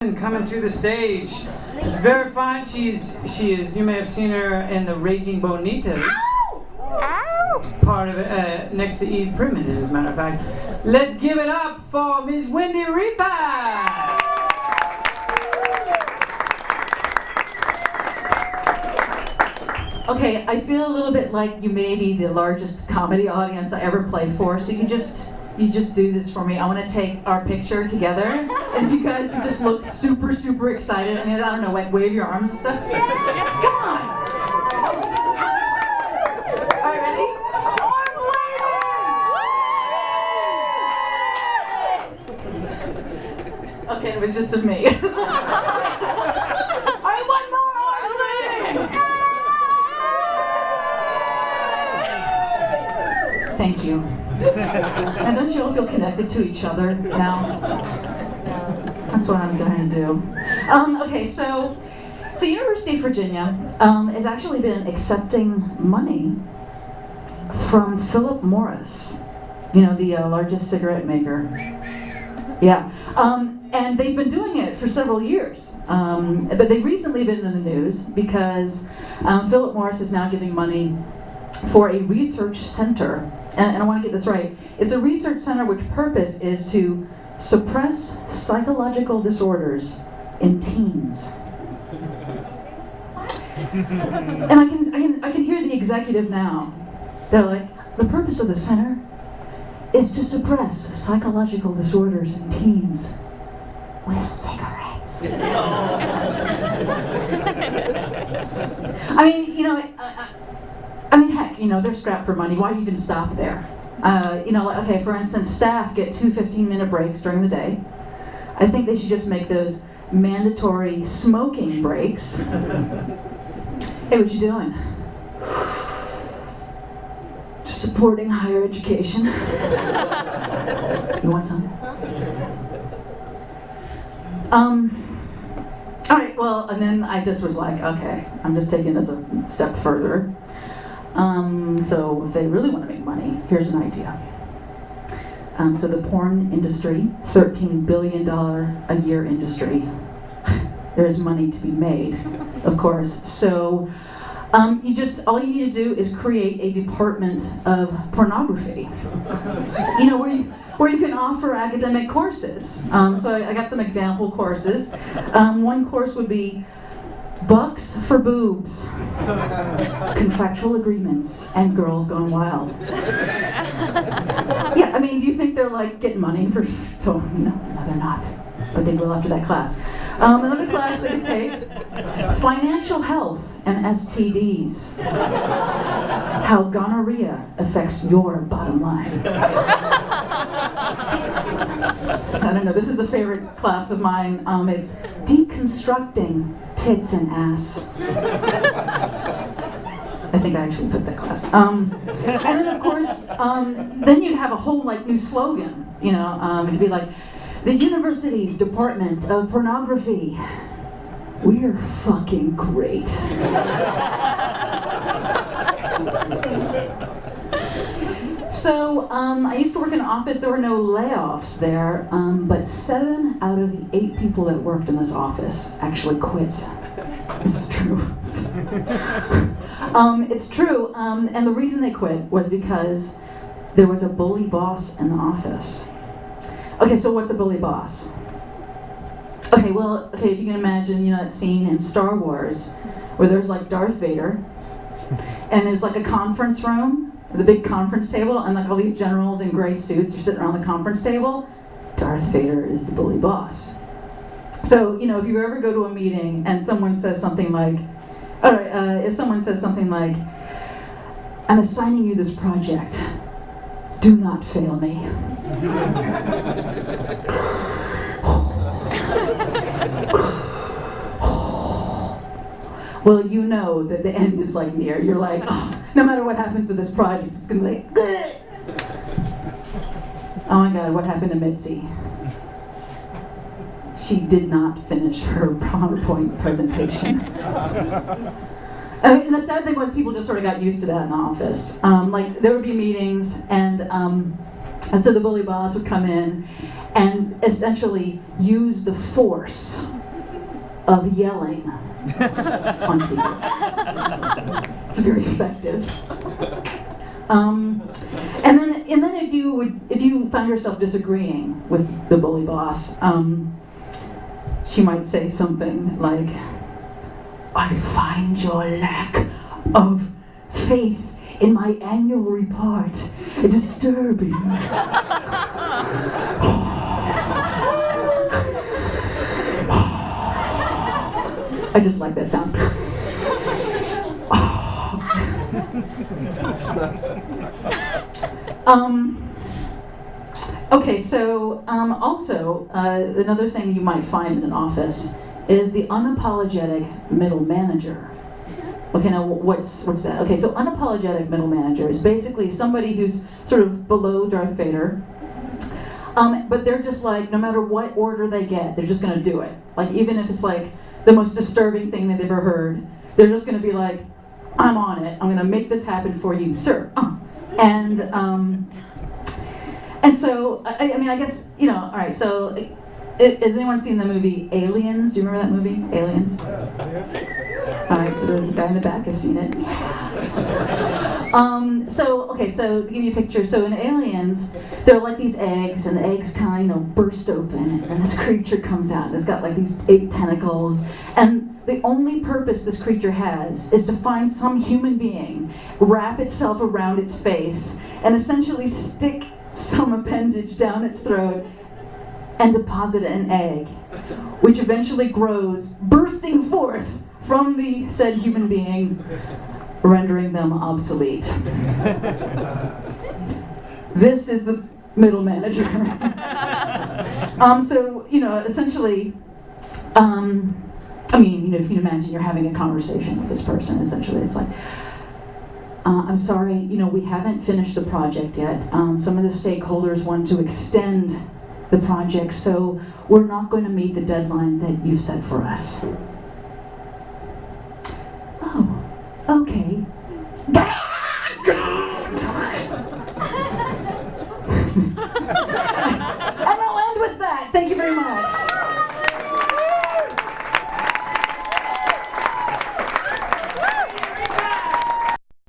Coming to the stage. It's very fine. She is. You may have seen her in the Raging Bonitas. Ow! Ow! Part of it, next to Eve Primitive, as a matter of fact. Let's give it up for Ms. Wendy Reaper. Okay, I feel a little bit like you may be the largest comedy audience I ever played for, so you just do this for me. I want to take our picture together, and if you guys can just look super, super excited. I mean, I don't know, like wave your arms and stuff. Yeah. Come on! All right, ready? Arm waving! Okay, it was just of me. All right, one more arm waving! Thank you. And don't you all feel connected to each other now? That's what I'm trying to do. Okay, so University of Virginia has actually been accepting money from Philip Morris, you know, the largest cigarette maker. Yeah, and they've been doing it for several years, but they've recently been in the news because Philip Morris is now giving money for a research center. And I want to get this right. It's a research center which purpose is to suppress psychological disorders in teens. And I can hear the executive now. They're like, the purpose of the center is to suppress psychological disorders in teens with cigarettes. I mean, you know, heck, you know, they're strapped for money. Why even stop there? You know, like, okay, for instance, staff get 2 15-minute breaks during the day. I think they should just make those mandatory smoking breaks. Hey, what you doing? Just supporting higher education. You want some? All right, well, and then I just was like, okay, I'm just taking this a step further. So if they really want to make money, here's an idea. So the porn industry, $13 billion a year industry. There's money to be made, of course. So all you need to do is create a department of pornography. You know, where you can offer academic courses. So I got some example courses. One course would be Bucks for Boobs, Contractual Agreements, and Girls Gone Wild. Yeah, I mean, do you think they're like getting money for? So, no, they're not. But they will after that class. Another class they could take: Financial Health and STDs. How gonorrhea affects your bottom line. I don't know. This is a favorite class of mine. It's Deconstructing Tits and Ass. I think I actually took that class. And then of course, then you'd have a whole like new slogan. You know, it'd be like, the university's Department of Pornography. We're fucking great. So I used to work in an office. There were no layoffs there, but 7 out of the 8 people that worked in this office actually quit. This is true. It's true, and the reason they quit was because there was a bully boss in the office. Okay, so what's a bully boss? Okay, well, if you can imagine, you know, that scene in Star Wars where there's like Darth Vader, and there's like a conference room, the big conference table, and like all these generals in gray suits are sitting around the conference table. Darth Vader is the bully boss. So, you know, if you ever go to a meeting and someone says something like, all right, if someone says something like, I'm assigning you this project, do not fail me. Well, you know that the end is like near. You're like, oh, no matter what happens with this project, it's gonna be like, ugh. Oh my God, what happened to Mitzi? She did not finish her PowerPoint presentation. And the sad thing was people just sort of got used to that in the office. Like there would be meetings, and so the bully boss would come in, and essentially use the force of yelling on people. It's very effective. And then if you find yourself disagreeing with the bully boss, she might say something like, "I find your lack of faith in my annual report disturbing." I just like that sound. Okay, so also another thing you might find in an office is the unapologetic middle manager. Okay, now what's that? Okay, so unapologetic middle manager is basically somebody who's sort of below Darth Vader, but they're just like, no matter what order they get, they're just gonna do it. Like, even if it's like the most disturbing thing that they've ever heard, they're just gonna be like, "I'm on it. I'm gonna make this happen for you, sir." And so, I mean, I guess, you know, all right, so has anyone seen the movie Aliens? Do you remember that movie, Aliens? All right, so the guy in the back has seen it. Okay, so to give you a picture, so in Aliens, there are like these eggs, and the eggs kind of, burst open, and this creature comes out, and it's got like these 8 tentacles, and the only purpose this creature has is to find some human being, wrap itself around its face, and essentially stick some appendage down its throat and deposit an egg, which eventually grows, bursting forth from the said human being, rendering them obsolete. This is the middle manager. So, you know, essentially, I mean, you know, if you can imagine you're having a conversation with this person, essentially, it's like, "I'm sorry, you know, we haven't finished the project yet. Some of the stakeholders want to extend the project, so we're not going to meet the deadline that you set for us." "Oh, okay."